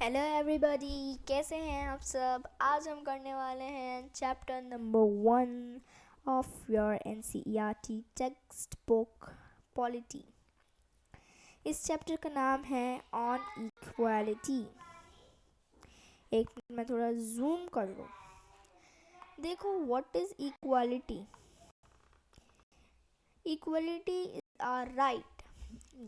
Hello everybody, कैसे हैं आप सब। आज हम करने वाले हैं chapter number 1 of your NCERT text book polity. इस चैप्टर का नाम है ऑन इक्वालिटी। एक मिनट में थोड़ा जूम कर लो। देखो, what is equality. Equality is our right.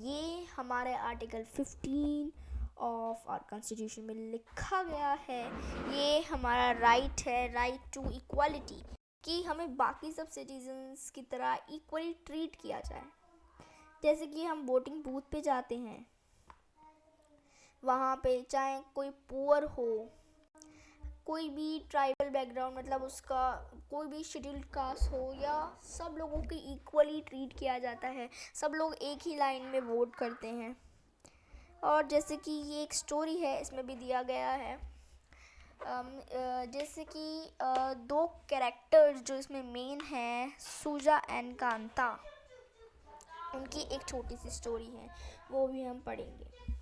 ये हमारे आर्टिकल 15 ऑफ आवर कॉन्स्टिट्यूशन में लिखा गया है। ये हमारा राइट है, राइट टू इक्वालिटी, कि हमें बाकी सब सिटीजन्स की तरह इक्वली ट्रीट किया जाए। जैसे कि हम वोटिंग बूथ पे जाते हैं, वहाँ पे चाहे कोई पुअर हो, कोई भी ट्राइबल बैकग्राउंड, मतलब उसका कोई भी शेड्यूल्ड कास्ट हो, या सब लोगों की इक्वली ट्रीट किया जाता है। सब लोग एक ही लाइन में वोट करते हैं। और जैसे कि ये एक स्टोरी है, इसमें भी दिया गया है। जैसे कि दो कैरेक्टर्स जो इसमें मेन हैं, सूजा एंड कांता, उनकी एक छोटी सी स्टोरी है, वो भी हम पढ़ेंगे।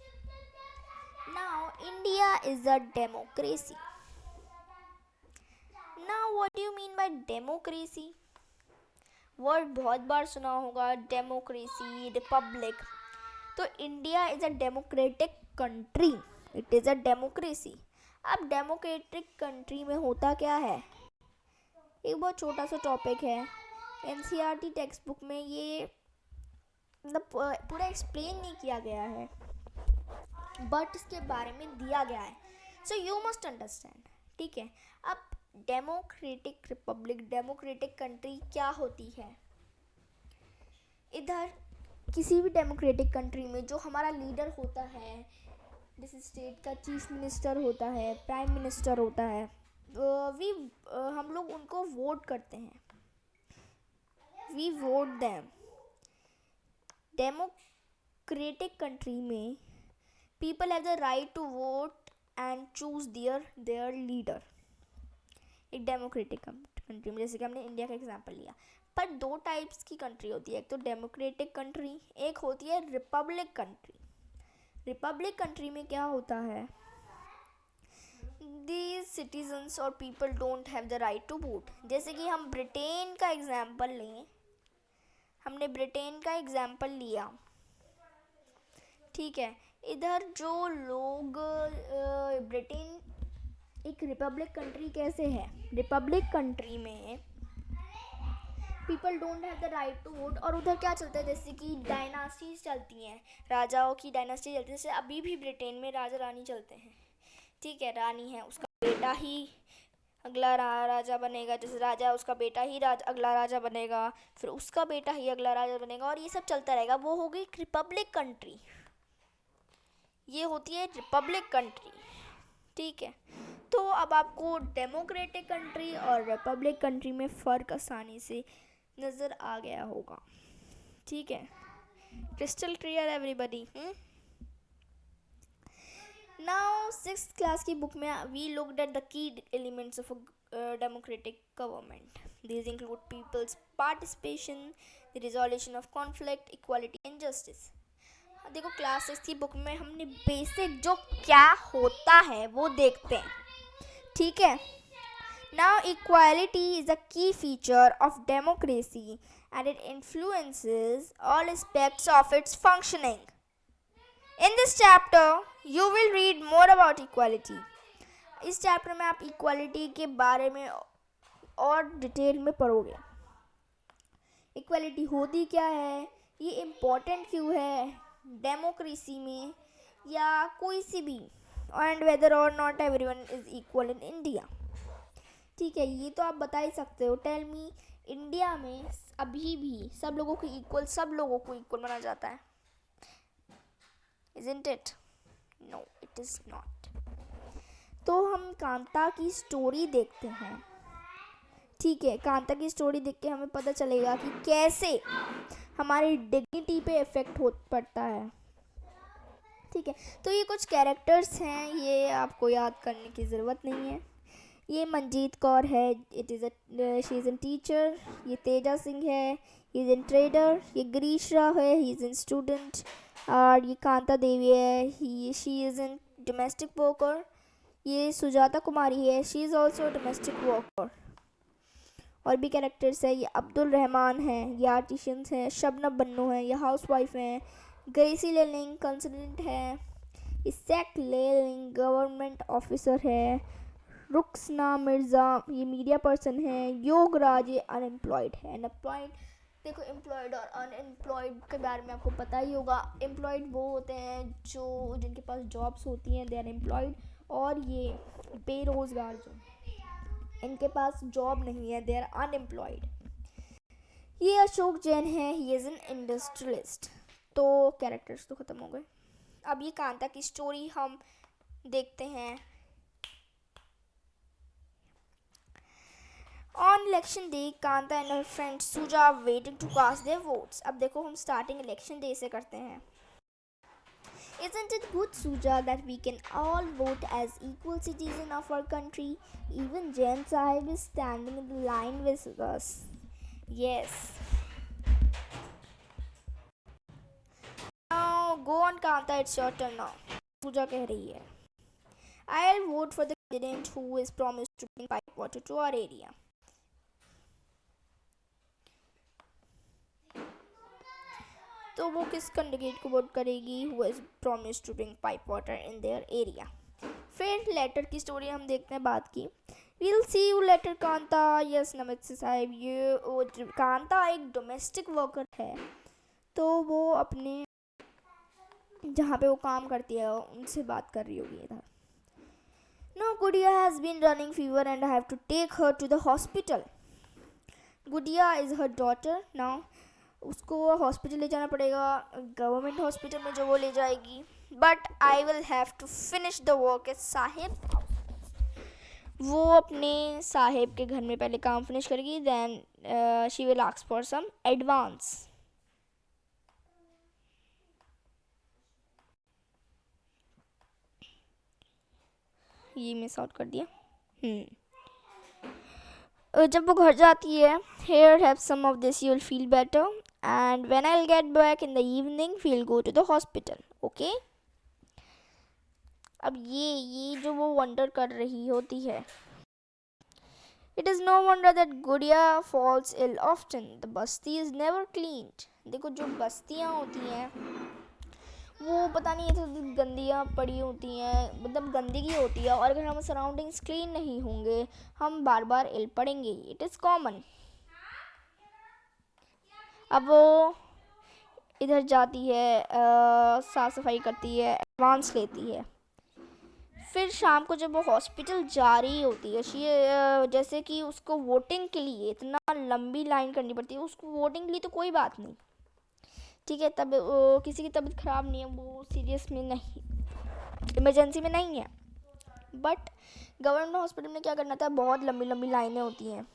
Now India is a democracy. Now what do you mean by democracy? Word बहुत बार सुना होगा, डेमोक्रेसी, रिपब्लिक। तो India is a democratic country, it is a democracy. अब डेमोक्रेटिक कंट्री में होता क्या है, एक बहुत छोटा सा टॉपिक है। एनसीईआरटी टेक्स्ट बुक में ये मतलब पूरा एक्सप्लेन नहीं किया गया है, बट इसके बारे में दिया गया है, सो यू मस्ट अंडरस्टैंड। ठीक है। अब डेमोक्रेटिक रिपब्लिक, डेमोक्रेटिक कंट्री क्या होती है। इधर किसी भी डेमोक्रेटिक कंट्री में जो हमारा लीडर होता है, जैसे स्टेट का चीफ मिनिस्टर होता है, प्राइम मिनिस्टर होता है, हम लोग उनको वोट करते हैं, we vote them. Democratic country में people have the right to vote and choose their leader. एक डेमोक्रेटिक कंट्री में, जैसे कि हमने इंडिया का एग्जांपल लिया। पर दो टाइप्स की कंट्री होती है, एक तो डेमोक्रेटिक कंट्री, एक होती है रिपब्लिक कंट्री। रिपब्लिक कंट्री में क्या होता है, these citizens और people don't have the right to vote। जैसे कि हम ब्रिटेन का एग्जाम्पल लें, हमने ब्रिटेन का एग्जाम्पल लिया, ठीक है। इधर जो लोग ब्रिटेन एक रिपब्लिक कंट्री कैसे है, रिपब्लिक कंट्री में people don't have the right to vote. और उधर क्या चलता है, जैसे कि डायनास्टीज चलती हैं, राजाओं की डायनास्टी चलती है। जैसे अभी भी ब्रिटेन में राजा रानी चलते हैं, ठीक है। रानी है, उसका बेटा ही अगला राजा बनेगा, जैसे राजा उसका बेटा ही अगला राजा बनेगा, फिर उसका बेटा ही अगला राजा बनेगा, और ये सब चलता रहेगा। वो हो गई रिपब्लिक कंट्री, ये होती है रिपब्लिक कंट्री, ठीक है। तो अब आपको डेमोक्रेटिक कंट्री और रिपब्लिक कंट्री में फ़र्क आसानी से नज़र आ गया होगा, ठीक है। Crystal clear everybody. Now 6th class की बुक में we looked at the key elements of democratic government. These include people's participation, the resolution of conflict, equality and justice. देखो, क्लास 6 की बुक में हमने बेसिक जो क्या होता है वो देखते हैं, ठीक है। Now equality is a key feature of democracy and it influences all aspects of its functioning. In this chapter, you will read more about equality. इस चैप्टर में आप इक्वालिटी के बारे में और डिटेल में पढ़ोगे। इक्वालिटी होती क्या है, ये इम्पोर्टेंट क्यों है डेमोक्रेसी में या कोई सी भी, एंड वेदर और not everyone is equal in India, ठीक है। ये तो आप बता ही सकते हो। टेल मी, इंडिया में अभी भी सब लोगों को इक्वल माना जाता है, isn't it? No, it is not. तो हम कांता की स्टोरी देखते हैं, ठीक है। कांता की स्टोरी देख के हमें पता चलेगा कि कैसे हमारी डिग्निटी पे इफेक्ट पड़ता है, ठीक है। तो ये कुछ कैरेक्टर्स हैं, ये आपको याद करने की ज़रूरत नहीं है। ये मंजीत कौर है, शी इज़ एन टीचर। ये तेजा सिंह है, ही इज़ एन ट्रेडर। ये गिरीश राव है, ही इज़ एन स्टूडेंट। और ये कांता देवी है, she is an domestic worker. ये सुजाता कुमारी है, she is also domestic worker. और भी कैरेक्टर्स है, ये अब्दुल रहमान हैं, ये आर्टिशियंस हैं, शबनम बन्नू हैं, ये हाउसवाइफ हैं, ग्रेसी लेलिंग कंसल्टेंट है, इसैक लेलिंग गवर्नमेंट ऑफिसर है, रुखसना मिर्ज़ा ये मीडिया पर्सन है, योगराज ये अनएम्प्लॉयड है। अनएम्प्लॉयड देखो, एम्प्लॉयड और अनएम्प्लॉयड के बारे में आपको पता ही होगा। एम्प्लॉयड वो होते हैं जो जिनके पास जॉब्स होती हैं, दे आर एम्प्लॉयड। और ये बेरोज़गार जो इनके पास जॉब नहीं है, दे आर अनएम्प्लॉयड। ये अशोक जैन है, ही इज़ एन इंडस्ट्रियलिस्ट। तो कैरेक्टर्स तो ख़त्म हो गए। अब ये कांता की स्टोरी हम देखते हैं। On election day, Kanta and her friend Suja are waiting to cast their votes. अब देखो हम starting election day से करते हैं. Isn't it good, Suja, that we can all vote as equal citizens of our country? Even Jain Sahib is standing in the line with us. Yes. Now go on, Kanta. It's your turn now. Suja कह रही है. I'll vote for the candidate who is promised to bring pipe water to our area. तो वो किस candidate को vote करेगी? Who is promise to bring pipe water in their area. फिर later की स्टोरी हम देखते हैं बात की। We'll see you later Kanta. Yes नमस्ते साहिब। ये कांता एक डोमेस्टिक वर्कर है, तो वो अपने जहाँ पे वो काम करती है उनसे बात कर रही होगी इधर। No Gudiya has been running fever and I have to take her to the hospital. Gudiya is her daughter. Now उसको हॉस्पिटल ले जाना पड़ेगा, गवर्नमेंट हॉस्पिटल में जो वो ले जाएगी। But I will have to finish the work at साहिब। वो अपने साहिब के घर में पहले काम फिनिश करेगी, then she will ask for some advance. ये मिस आउट कर दिया। जब वो घर जाती है, here have some of this, you'll feel better, and when I'll get back in the evening we'll go to the hospital, okay? अब ये जो वो वंडर कर रही होती है, it is no wonder that Gudiya falls ill often. The basti is never cleaned. देखो जो बस्तियाँ होती हैं वो पता नहीं ऐसे गंदियाँ पड़ी होती हैं, मतलब गंदगी होती है, और अगर हम सराउंडिंग्स क्लीन नहीं होंगे हम बार बार इल पड़ेंगे। It is common. अब वो इधर जाती है, साफ़ सफाई करती है, एडवांस लेती है। फिर शाम को जब वो हॉस्पिटल जा रही होती है, जैसे कि उसको वोटिंग के लिए इतना लंबी लाइन करनी पड़ती है। उसको वोटिंग के लिए तो कोई बात नहीं, ठीक है, तब किसी की तबीयत ख़राब नहीं है, वो सीरियस में नहीं, इमरजेंसी में नहीं है। बट गवर्नमेंट हॉस्पिटल में क्या करना था, बहुत लंबी लंबी लाइनें होती हैं,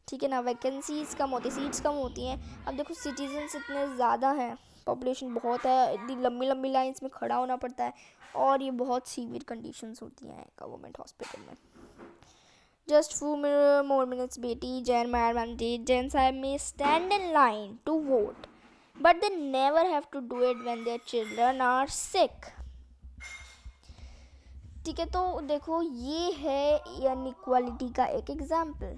ठीक है ना, वैकेंसीज़ कम होती, सीट्स कम होती हैं। अब देखो सिटीजन्स इतने ज़्यादा हैं, पॉपुलेशन बहुत है, इतनी लंबी लंबी लाइन्स में खड़ा होना पड़ता है, और ये बहुत सीवियर कंडीशंस होती हैं गवर्नमेंट हॉस्पिटल में। जस्ट few more minutes बेटी, जैन मायर मैंडेट, जैन साहब में stand in line to vote, but they never have to do it when their children are sick. ठीक है, तो देखो ये है inequality का एक एग्जाम्पल,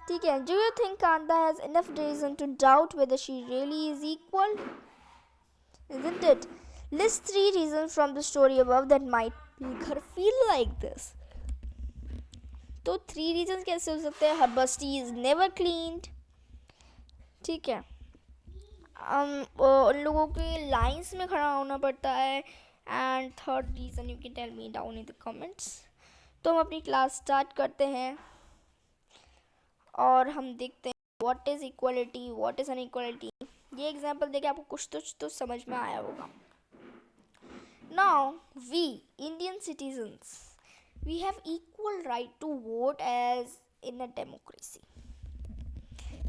ठीक है। Do you think Kanta has enough reason to doubt whether she really is equal? Isn't it? List 3 reasons from the story above that might make her feel like this. तो 3 reasons कैसे हो सकते हैं? Her basti is never cleaned, ठीक है, उन लोगों के लाइंस में खड़ा होना पड़ता है, and third reason you can tell me down in the comments. तो हम अपनी क्लास स्टार्ट करते हैं और हम देखते हैं what is equality, what is inequality. ये एग्जांपल देके आपको कुछ तो समझ में आया होगा। Now we Indian citizens we have equal right to vote as in a democracy,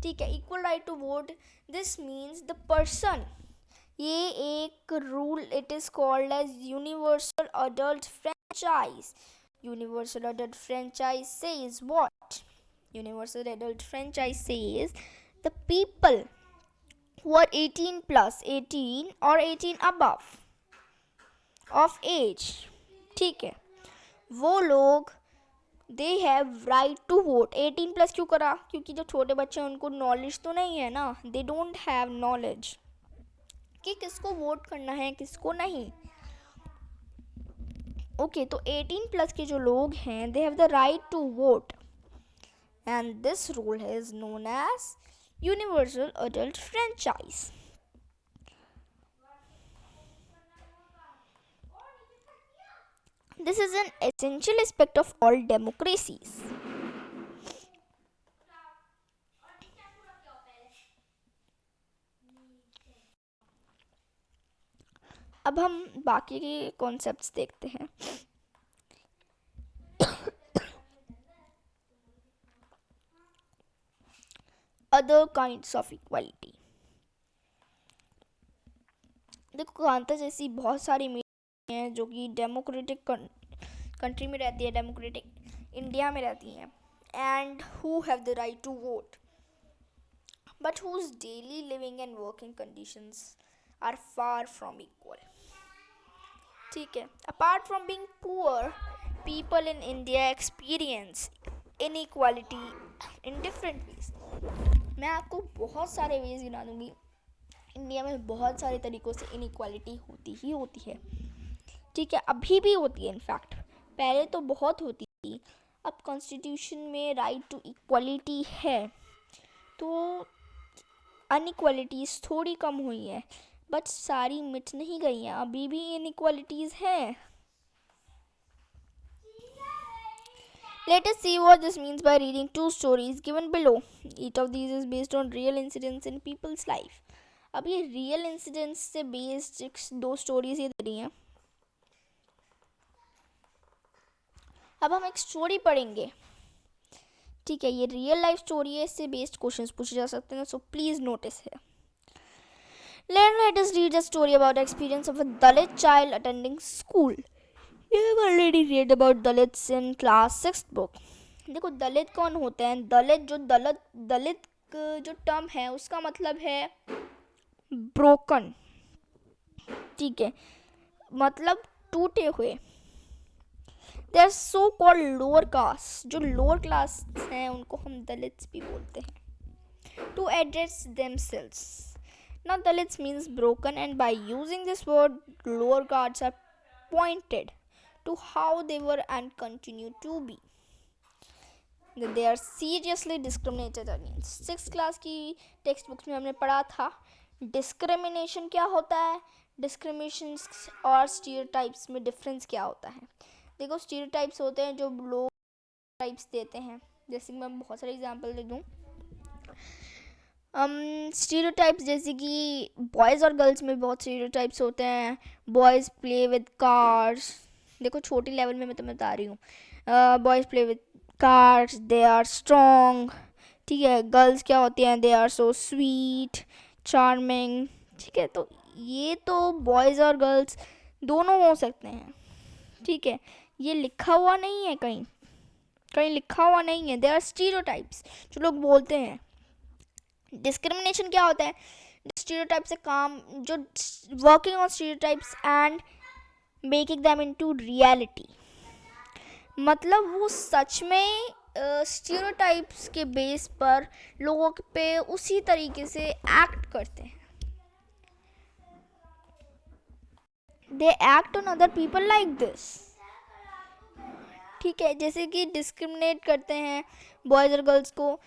ठीक है, equal right to vote, this means the person, ये एक rule, it is called as universal adult franchise. Universal adult franchise says what? Universal adult franchise says the people who are 18 plus, 18 or 18 above of age, ठीक है, वो लोग they have right to vote. 18+ क्यों करा? क्योंकि जो छोटे बच्चे हैं उनको नॉलेज तो नहीं है ना, दे डोंट हैव नॉलेज कि किसको वोट करना है किसको नहीं। ओके, तो 18+ के जो लोग हैं they have the right to vote and this rule is known as universal adult franchise. This is an essential aspect of all democracies. अब हम बाकी के कॉन्सेप्ट्स देखते हैं। Other kinds of equality. देखो, कांता जैसी बहुत सारी मीडिया हैं जो कि डेमोक्रेटिक कंट्री में रहती है, डेमोक्रेटिक इंडिया में रहती हैं, and who have the right to vote but whose daily living and working conditions are far from equal. ठीक है, apart from being poor, people in India experience inequality in different ways. मैं आपको बहुत सारे veg गिना दूंगी। India में बहुत सारे तरीक़ों से इनइक्वालिटी होती ही होती है। ठीक है, अभी भी होती है, इनफैक्ट पहले तो बहुत होती थी। अब कॉन्स्टिट्यूशन में राइट टू इक्वालिटी है तो अनइक्वालिटीज़ थोड़ी कम हुई है, बट सारी मिट नहीं गई हैं, अभी भी इनइक्वालिटीज़ हैं। Let us see what this means by reading two stories given below. Each of these is based on real incidents in people's life. अब ये रियल इंसिडेंट्स से बेस्ड दो स्टोरीज ये दे रही हैं। अब हम एक स्टोरी पढ़ेंगे। ठीक है, ये रियल लाइफ स्टोरी है, इससे बेस्ड क्वेश्चंस पूछे जा सकते हैं, सो प्लीज नोटिस है। Let us read a story about the experience of a Dalit child attending school. You have already read about Dalits in class 6th book. देखो, दलित कौन होते हैं? दलित जो टर्म है उसका मतलब है ब्रोकन। ठीक है, मतलब टूटे हुए। They are so called lower caste. जो लोअर क्लास हैं उनको हम दलित्स भी बोलते हैं। To address themselves. Now Dalits means broken, and by using this word, lower castes are pointed to how they were and continue to be. They are seriously discriminated against. 6th class की text books में हमने पढ़ा था discrimination क्या होता है, discrimination और stereotypes में डिफरेंस क्या होता है। देखो, स्टीरियोटाइप्स होते हैं जो लोग टाइप्स देते हैं, जैसे कि मैं बहुत सारे एग्जांपल दे दूँ। स्टीरियोटाइप्स जैसे कि बॉयज़ और गर्ल्स में बहुत स्टीरियोटाइप्स होते हैं। Boys play with cars. देखो, छोटी लेवल में मैं तुम्हें बता रही हूँ। Boys play with cars, they are strong. ठीक है, गर्ल्स क्या होती हैं? They are so sweet, charming. ठीक है, तो ये तो बॉयज़ और गर्ल्स दोनों हो सकते हैं। ठीक है, ये लिखा हुआ नहीं है, कहीं लिखा हुआ नहीं है। दे आर स्टीरियोटाइप्स जो लोग बोलते हैं। डिस्क्रिमिनेशन क्या होता है? स्टीरियोटाइप से काम, जो working on stereotypes and making them into reality. मतलब वो सच में स्टीरियोटाइप्स के बेस पर लोगों पे उसी तरीके से एक्ट करते हैं। They act on other people like this. ठीक है, जैसे कि डिस्क्रिमिनेट करते हैं बॉयज़ और गर्ल्स को।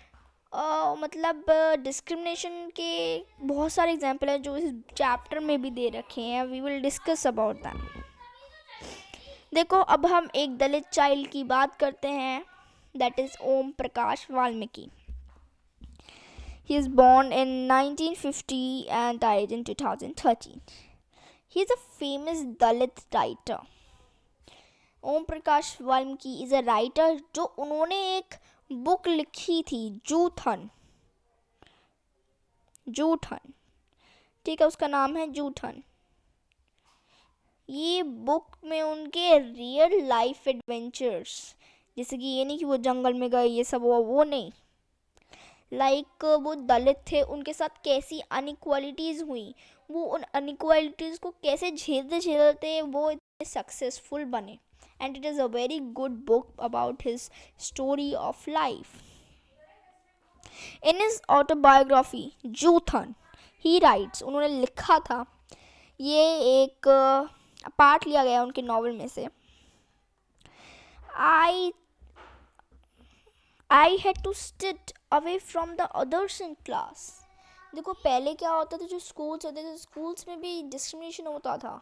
मतलब डिस्क्रिमिनेशन के बहुत सारे एग्जाम्पल हैं जो इस चैप्टर में भी दे रखे हैं। We will discuss about that. देखो, अब हम एक दलित चाइल्ड की बात करते हैं, that is Om Prakash Valmiki. He is born in 1950 and died in 2013. He is a famous Dalit writer. Om Prakash Valmiki is a writer जो उन्होंने एक बुक लिखी थी, जूठन। ठीक है, उसका नाम है जूठन। ये बुक में उनके रियल लाइफ एडवेंचर्स, जैसे कि ये नहीं कि वो जंगल में गए ये सब हुआ, वो नहीं। लाइक वो दलित थे, उनके साथ कैसी अनइक्वालिटीज़ हुई, वो उन अनइक्वालिटीज़ को कैसे झेलते वो इतने सक्सेसफुल बने। and it is a very good book about his story of life. In his autobiography Juthan, he writes, उन्होंने लिखा था, ये एक पार्ट लिया गया उनके नॉवल में से, I had to sit away from the others in class. देखो पहले क्या होता था, जो स्कूल्स होते थे, स्कूल्स में भी डिस्क्रिमिनेशन होता था.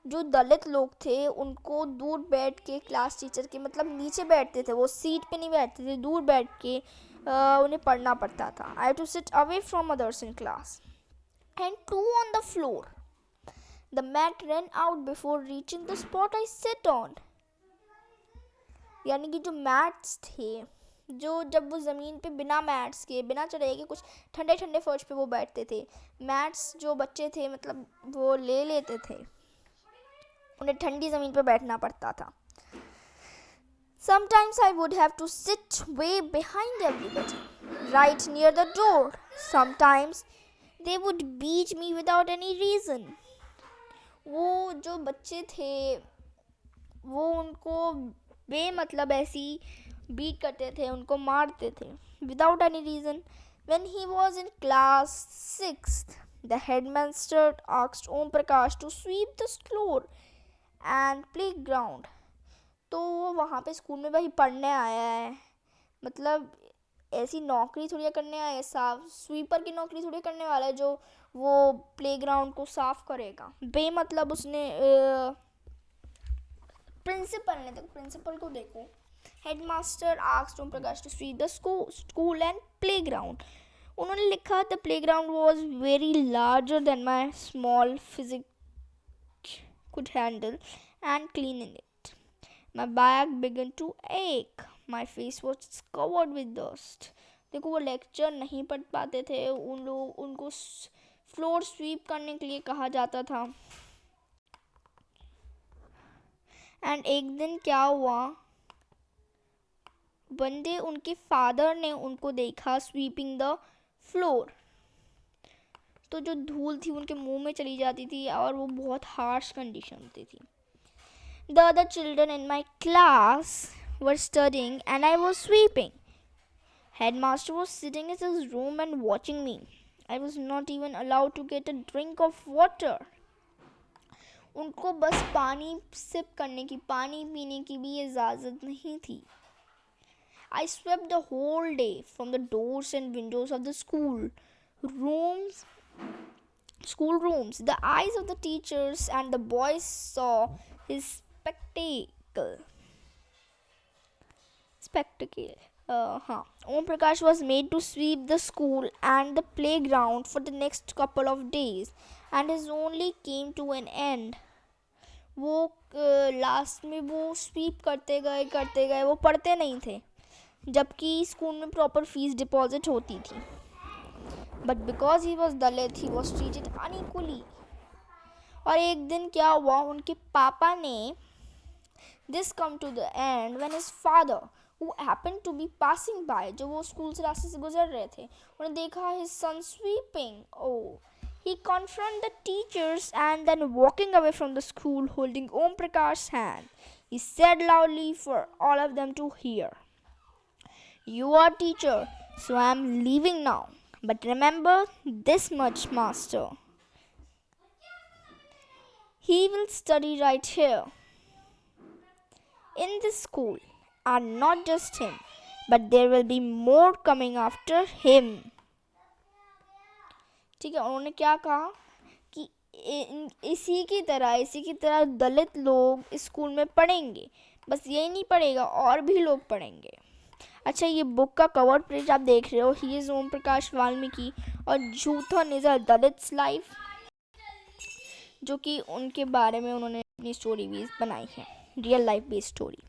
जो दलित लोग थे उनको दूर बैठ के क्लास टीचर के मतलब नीचे बैठते थे, वो सीट पे नहीं बैठते थे, दूर बैठ के उन्हें पढ़ना पड़ता था. I had to sit away from others in class and two on the floor. The mat ran out before reaching the spot I sat on. यानी कि जो मैट्स थे, जो जब वो ज़मीन पे बिना मैट्स के, बिना चढ़ाई के, कुछ ठंडे ठंडे फर्श पे वो बैठते थे. मैट्स जो बच्चे थे मतलब वो ले लेते थे, उन्हें ठंडी ज़मीन पे बैठना पड़ता था. Sometimes I would have to sit way behind everybody, right near the door. Sometimes they would beat me without any reason. वो जो बच्चे थे वो उनको बेमतलब ऐसी बीट करते थे, उनको मारते थे without any reason. When he was in class 6th, the headmaster asked Om Prakash to sweep the floor and playground. तो वो वहाँ पे स्कूल में भाई पढ़ने आया है, मतलब ऐसी नौकरी थोड़ी करने आया है, साफ स्वीपर की नौकरी थोड़ी करने वाला है जो वो प्लेग्राउंड को साफ करेगा. बेमतलब उसने प्रिंसिपल को देखो, headmaster asked Om Prakash to sweep the school and playground. उन्होंने लिखा the playground was very larger than my small physique could handle and clean in it. My back began to ache. My face was covered with dust. देखो वो lecture नहीं पढ़ पाते थे, उनको floor sweep करने के लिए कहा जाता था. एंड एक दिन क्या हुआ, वन डे उनके फादर ने उनको देखा स्वीपिंग द फ्लोर. तो जो धूल थी उनके मुंह में चली जाती थी और वो बहुत हार्श कंडीशन होती थी. The other children in my class were studying and I was sweeping. Headmaster was sitting in his room and watching me. I was not even allowed to get a drink of water. उनको बस पानी SIP करने की, पानी पीने की भी इजाज़त नहीं थी. I swept the whole day from the doors and windows of the school rooms. The eyes of the teachers and the boys saw his spectacle. Om Prakash was made to sweep the school and the playground for the next couple of days, and his only came to an end. वो last में वो SVEEP करते गए, वो पढ़ते नहीं थे, जबकि स्कूल में प्रॉपर फीस डिपॉजिट होती थी. But because he was Dalit, he was treated unequally. और एक दिन क्या हुआ, उनके पापा ने this come to the end when his father who happened to be passing by, जो वो स्कूल से रास्ते से गुजर रहे थे, उन्हें देखा his son sweeping. Oh, he confronted the teachers and then walking away from the school holding Om Prakash's hand, he said loudly for all of them to hear, "You are teacher, so I am leaving now. But remember this much, master. He will study right here in this school, and not just him, but there will be more coming after him." ठीक है, उन्होंने क्या कहा कि इसी की तरह दलित लोग इस स्कूल में पढ़ेंगे, बस यही नहीं पढ़ेगा, और भी लोग पढ़ेंगे. अच्छा, ये बुक का कवर पेज आप देख रहे हो, ही इज़ ओम प्रकाश वाल्मीकि और जूथन इज़ अ दलित्स लाइफ, जो कि उनके बारे में उन्होंने अपनी स्टोरी भी बनाई है, real life based story.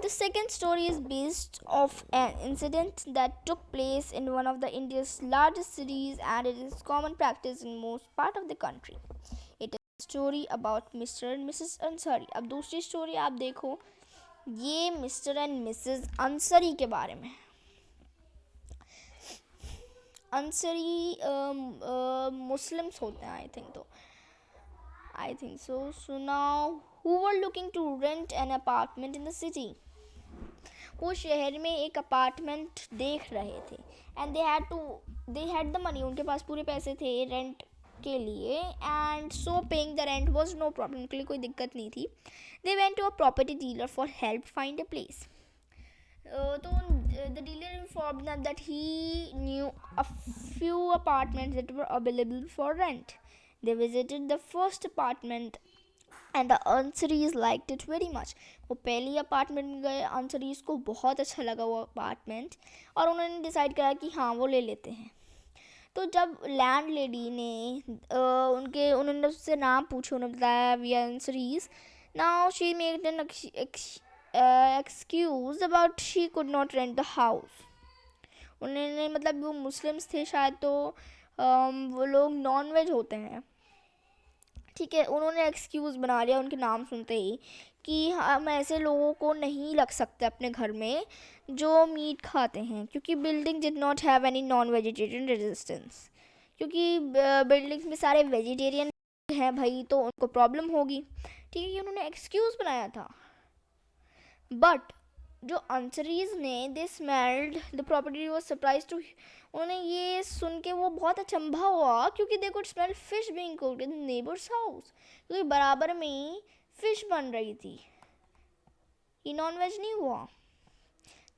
The second story is based of an incident that took place in one of the India's largest cities, and it is common practice in most part of the country. It is a story about Mr. and Mrs. Ansari. अब दूसरी story आप देखो, ये mister and Mrs अंसरी के बारे में. अंसरी Muslims होते हैं आई थिंक. तो I think so. So now, who were looking to rent an apartment in the city? वो शहर में एक अपार्टमेंट देख रहे थे and they had the money, उनके पास पूरे पैसे थे रेंट के लिए and so paying the rent was no problem, उनके लिए कोई दिक्कत नहीं थी. They went to a property dealer for help find a place. तो the dealer informed them that he knew a few apartments that were available for rent. They visited the first apartment and the Ansaris liked it very much. वो पहली apartment में गए, अंसरीज को बहुत अच्छा लगा वो अपार्टमेंट और उन्होंने डिसाइड करा कि हाँ वो ले लेते हैं. तो जब लैंड लेडी ने उन्होंने उससे नाम पूछा, उन्होंने बताया we are Ansaris. Now she made an excuse about she could not rent the house. उन्होंने मतलब वो मुस्लिम्स थे शायद, तो वो लोग नॉन वेज होते हैं, ठीक है. उन्होंने एक्सक्यूज़ बना लिया उनके नाम सुनते ही कि हम ऐसे लोगों को नहीं रख सकते अपने घर में जो मीट खाते हैं, क्योंकि building did not have any non vegetarian resistance. क्योंकि बिल्डिंग्स में सारे वेजिटेरियन हैं भाई, तो उनको प्रॉब्लम होगी. ठीक है, ये उन्होंने एक्सक्यूज़ बनाया था. बट जो अंसरीज ने they smelled the property was surprise to. उन्हें ये सुन के वो बहुत अचंभा हुआ क्योंकि they could smell fish being cooked in neighbours house, क्योंकि बराबर में ही फिश बन रही थी. ये नॉन वेज नहीं हुआ.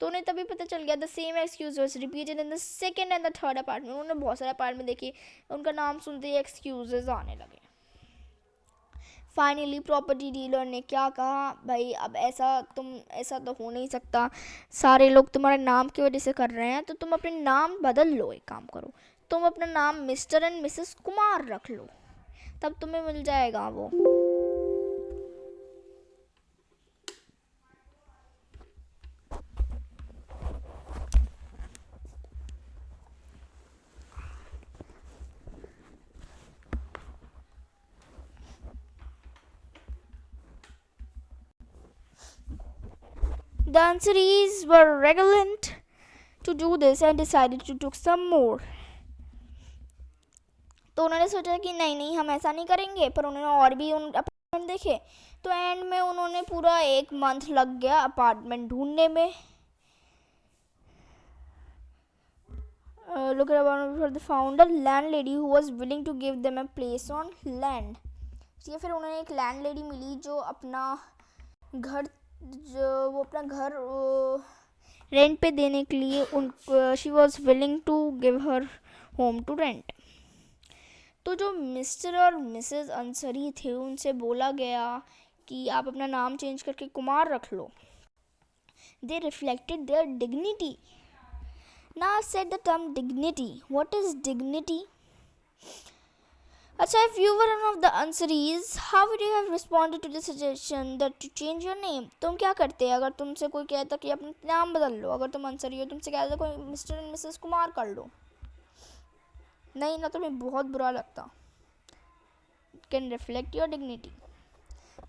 तो उन्हें तभी पता चल गया. The same excuse was repeated in the second and the third apartment. उन्होंने बहुत सारे अपार्टमेंट देखे, उनका नाम सुनते ही एक्सक्यूजेस आने लगे. फाइनली प्रॉपर्टी डीलर ने क्या कहा, भाई अब ऐसा तो हो नहीं सकता, सारे लोग तुम्हारे नाम की वजह से कर रहे हैं, तो तुम अपने नाम बदल लो. एक काम करो, तुम अपना नाम मिस्टर एंड मिसेस कुमार रख लो, तब तुम्हें मिल जाएगा वो. The Ansaris were reluctant to do this and decided to do some more. तो उन्होंने सोचा कि नहीं हम ऐसा नहीं करेंगे, पर उन्होंने और भी उन अपार्टमेंट देखे. तो एंड में उन्होंने पूरा 1 मंथ लग गया अपार्टमेंट ढूंढने में. Look around for the found a landlady who was willing to give them a place on land. ठीक है, फिर उन्हें एक लैंडलेडी मिली जो अपना घर रेंट पे देने के लिए she was willing to give her home to rent. तो जो मिस्टर और मिसेस अंसरी थे उनसे बोला गया कि आप अपना नाम चेंज करके कुमार रख लो. They reflected their dignity. Now said the term dignity. What is dignity? अच्छा, if you were one of the Ansaris, how would you have responded to the suggestion that to change your name? तुम क्या करते अगर तुमसे कोई कहता कि अपना नाम बदल लो? अगर तुम अंसरी हो, तुमसे कहता कोई मिस्टर एंड मिसेस कुमार कर लो, नहीं ना, तुम्हें बहुत बुरा लगता. Can reflect your dignity.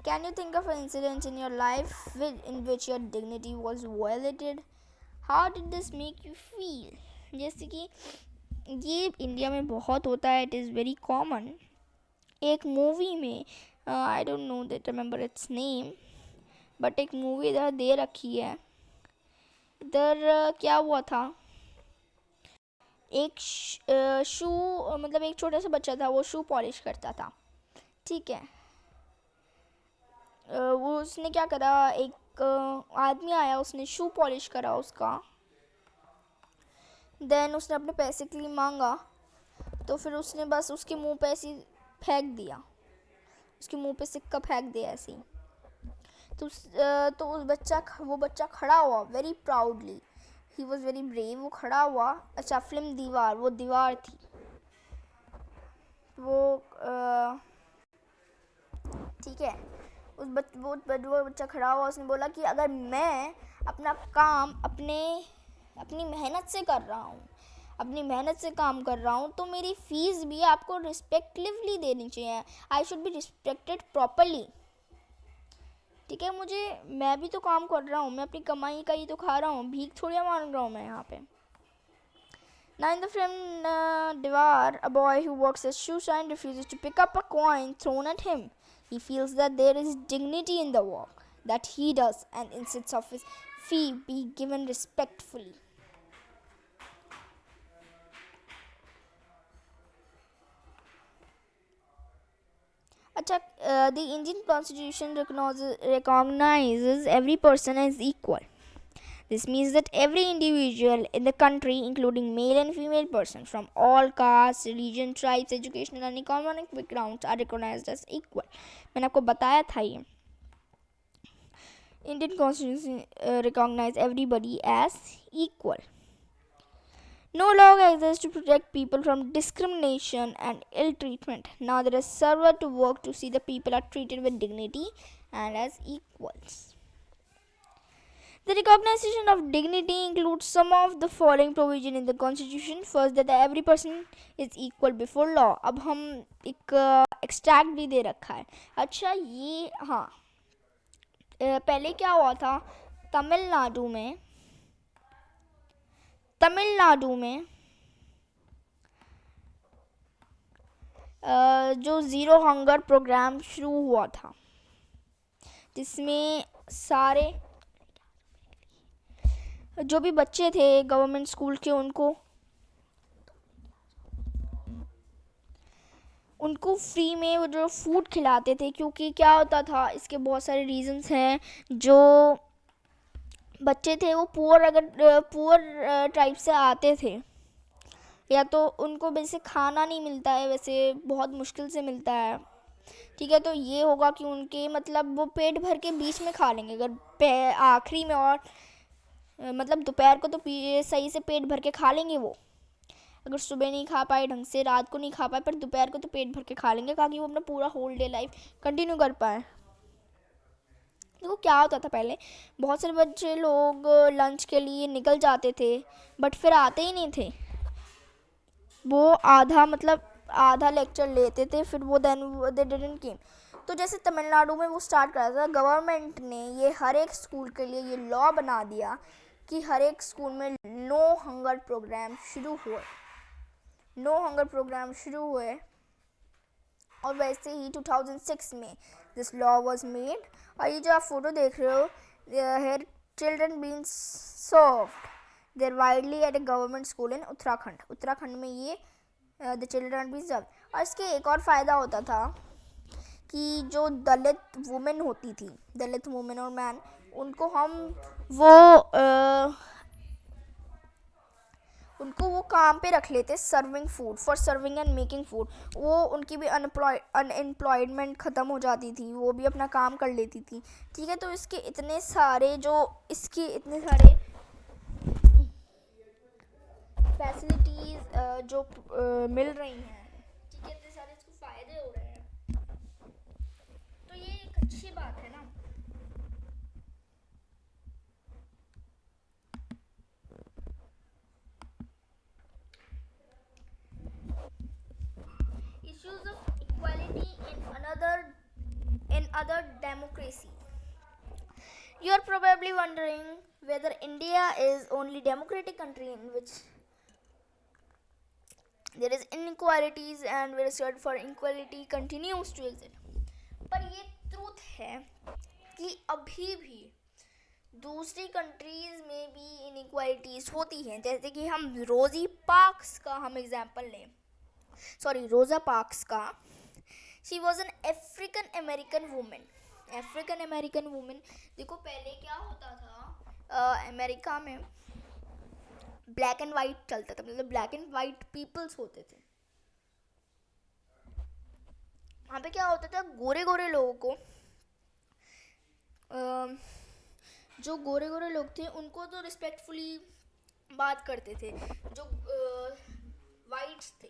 Can you think of an incident in your life in which your dignity was violated? How did this make you feel? जैसे कि ये इंडिया में बहुत होता है, इट इज़ वेरी कॉमन. एक मूवी में I don't know that remember it's name, but एक मूवी इधर दे रखी है. इधर क्या हुआ था, एक शू मतलब एक छोटा सा बच्चा था, वो शू पॉलिश करता था. ठीक है, वो उसने क्या करा, एक आदमी आया, उसने शू पॉलिश करा उसका. देन उसने अपने पैसे के लिए मांगा, तो फिर उसने बस उसके मुंह पे ऐसे फेंक दिया, उसके मुंह पे सिक्का फेंक दिया ऐसे ही. तो वो बच्चा खड़ा हुआ very proudly. He was very brave. वो खड़ा हुआ. अच्छा, फिल्म दीवार, वो दीवार थी वो. ठीक है, वो बच्चा खड़ा हुआ. उसने बोला कि अगर मैं अपना काम अपनी मेहनत से कर रहा हूँ, अपनी मेहनत से काम कर रहा हूँ, तो मेरी फ़ीस भी आपको रिस्पेक्टिवली देनी चाहिए. I should be respected properly. ठीक है, मैं भी तो काम कर रहा हूँ, मैं अपनी कमाई का ही तो खा रहा हूँ, भीख थोड़ी मांग रहा हूँ मैं यहाँ पे. Now in the film Devar, a boy who works as shoe shine refuses to pick up a coin thrown at him. He feels that there is dignity in the work that he does and insists of his fee be given respectfully. The Indian Constitution recognizes every person as equal. This means that every individual in the country, including male and female persons from all castes, religion, tribes, educational and economic backgrounds, are recognized as equal. मैंने आपको बताया था ये. Indian Constitution recognizes everybody as equal. No law exists to protect people from discrimination and ill treatment. Now there is server to work to see the people are treated with dignity and as equals. The recognition of dignity includes some of the following provision in the Constitution. First, that every person is equal before law. अब हम एक extract भी दे रखा है. अच्छा ये हाँ पहले क्या हुआ था तमिलनाडु में जो ज़ीरो हंगर प्रोग्राम शुरू हुआ था जिसमें सारे जो भी बच्चे थे गवर्नमेंट स्कूल के उनको फ्री में वो जो फूड खिलाते थे क्योंकि क्या होता था इसके बहुत सारे रीजंस हैं. जो बच्चे थे वो पुअर ट्राइब से आते थे या तो उनको वैसे खाना नहीं मिलता है, वैसे बहुत मुश्किल से मिलता है. ठीक है, तो ये होगा कि उनके मतलब वो पेट भर के बीच में खा लेंगे अगर आखिरी में और मतलब दोपहर को तो सही से पेट भर के खा लेंगे. वो अगर सुबह नहीं खा पाए ढंग से, रात को नहीं खा पाए, पर दोपहर को तो पेट भर के खा लेंगे ताकि वो अपना पूरा होल डे लाइफ कंटिन्यू कर पाए. देखो क्या होता था पहले बहुत सारे बच्चे लोग लंच के लिए निकल जाते थे बट फिर आते ही नहीं थे. वो आधा लेक्चर लेते थे फिर वो देन दे डिडंट केम. तो जैसे तमिलनाडु में वो स्टार्ट करा था गवर्नमेंट ने ये हर एक स्कूल के लिए ये लॉ बना दिया कि हर एक स्कूल में नो हंगर प्रोग्राम शुरू हुए. और वैसे ही 2006 में दिस लॉ वाज मेड. और ये जो आप फोटो देख रहे हो here children been served there widely at a government school in Uttarakhand में ये द चिल्ड्रन बीन सर्व्ड. और इसके एक और फ़ायदा होता था कि जो दलित वुमेन होती थी, दलित वुमेन और मैन, उनको वो काम पे रख लेते serving food for serving and making food. वो उनकी भी अनएम्प्लॉयमेंट ख़त्म हो जाती थी, वो भी अपना काम कर लेती थी. ठीक है, तो इसके इतने सारे फैसिलिटीज़ जो मिल रही हैं, ठीक है, इतने सारे इसको फ़ायदे हो रहे हैं, तो ये एक अच्छी बात है ना. Issues of equality in other democracy. You are probably wondering whether India is only democratic country in which there is inequalities and where search for equality continues to exist. पर ये ट्रूथ है कि अभी भी दूसरी कंट्रीज में भी inequalities होती हैं. जैसे कि हम रोज़ा पार्क्स का she was an African American women. देखो पहले क्या होता था अमेरिका में ब्लैक एंड वाइट चलता था, मतलब ब्लैक एंड वाइट पीपल्स होते थे. वहाँ पे क्या होता था गोरे लोगों को जो गोरे लोग थे उनको तो रिस्पेक्टफुली बात करते थे. जो वाइट्स थे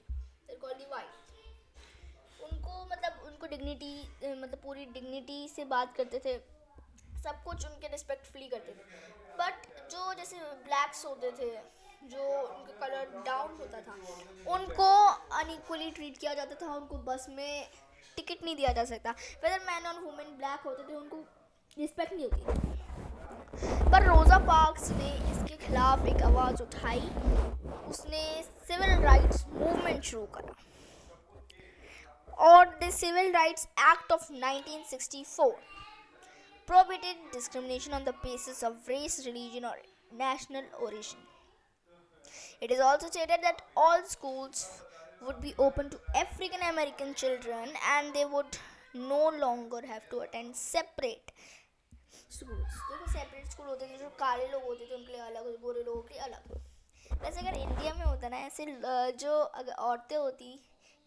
उनको डिग्निटी मतलब पूरी डिग्निटी से बात करते थे, सब कुछ उनके रिस्पेक्टफुली करते थे. बट जो जैसे ब्लैक्स होते थे, जो उनका कलर डाउन होता था, उनको अनइक्वली ट्रीट किया जाता था. उनको बस में टिकट नहीं दिया जा सकता. वेदर मैन और वुमेन ब्लैक होते थे उनको रिस्पेक्ट नहीं होती. पर रोज़ा पार्क्स ने इसके खिलाफ एक आवाज़ उठाई. उसने सिविल राइट्स मूवमेंट शुरू करा और the civil rights act of 1964 prohibited discrimination on the basis of race, religion, or national origin. It is also stated that all schools would be open to African American children and they would no longer have to attend separate schools. देखो separate school होते थे, जो काले लोग होते थे उनके लिए अलग, गोरे लोगों के लिए अलग. वैसे अगर इंडिया में होता ना ऐसे, जो अगर औरतें होती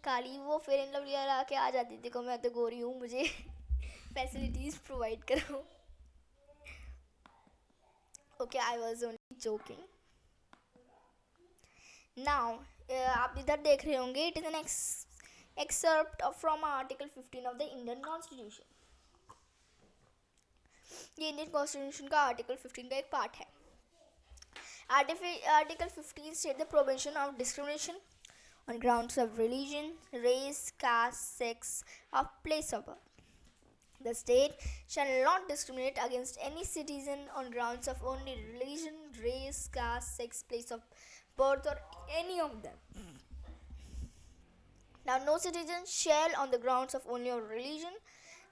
काली, वो फेयर एंड लवली लगा के आ जाती, देखो मैं तो गोरी हूँ, मुझे फैसिलिटीज प्रोवाइड करो. Okay, I was only joking. Now आप इधर देख रहे होंगे, it is an excerpt from article 15 of the Indian constitution. ये इंडियन कॉन्स्टिट्यूशन का आर्टिकल 15 का एक पार्ट है. Article 15 state the prohibition of discrimination on grounds of religion, race, caste, sex, or place of birth. The state shall not discriminate against any citizen on grounds of only religion, race, caste, sex, place of birth, or any of them. Now, no citizen shall, on the grounds of only religion,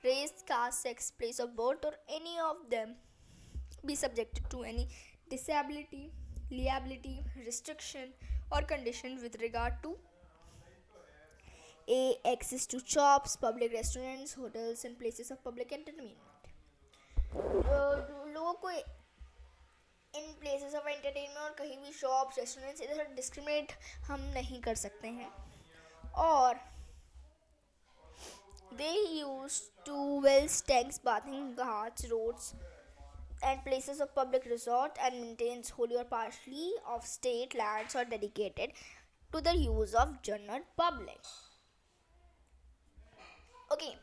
race, caste, sex, place of birth, or any of them, be subjected to any disability, liability, restriction, or condition with regard to access to shops, public restaurants, hotels, and places of public entertainment. लोगों को in places of entertainment और कहीं भी shops, restaurants, इधर discriminate हम नहीं कर सकते हैं. और they used to wells, tanks, bathing ghats, roads, and places of public resort and maintains wholly or partially of state lands are dedicated to the use of general public. Okay,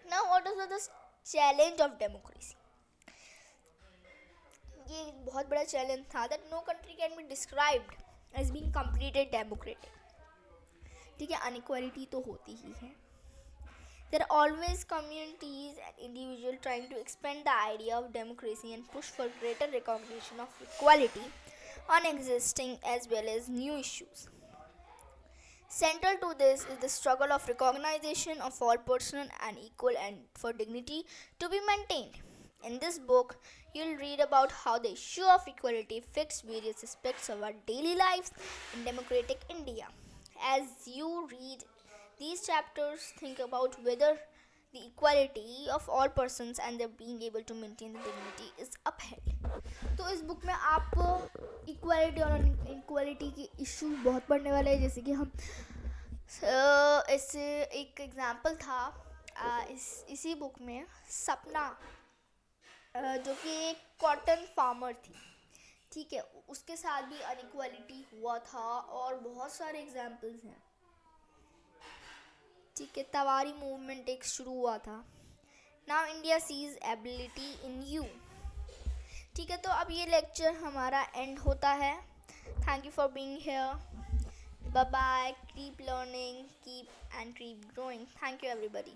now what is the challenge of democracy? ये एक बहुत बड़ा challenge था that no country can be described as being completely democratic. ठीक है, inequality तो होती ही है. There are always communities and individuals trying to expand the idea of democracy and push for greater recognition of equality on existing as well as new issues. Central to this is the struggle of recognition of all persons and equal and for dignity to be maintained. In this book, you'll read about how the issue of equality affects various aspects of our daily lives in democratic India. As you read these chapters, think about whether the equality of all persons and their being able to maintain the dignity is upheld. तो इस book में आप equality और inequality के issue बहुत पढ़ने वाले हैं. जैसे कि हम इससे एक एग्जांपल था इसी बुक में, सपना जो कि एक कॉटन फार्मर थी. ठीक है, उसके साथ भी अनइक्वालिटी हुआ था और बहुत सारे एग्जांपल्स हैं. ठीक है, तवारी मूवमेंट एक शुरू हुआ था. Now India sees ability in you. ठीक है, तो अब ये लेक्चर हमारा एंड होता है. Thank you for being here. Bye bye. Keep learning, keep growing. Thank you everybody.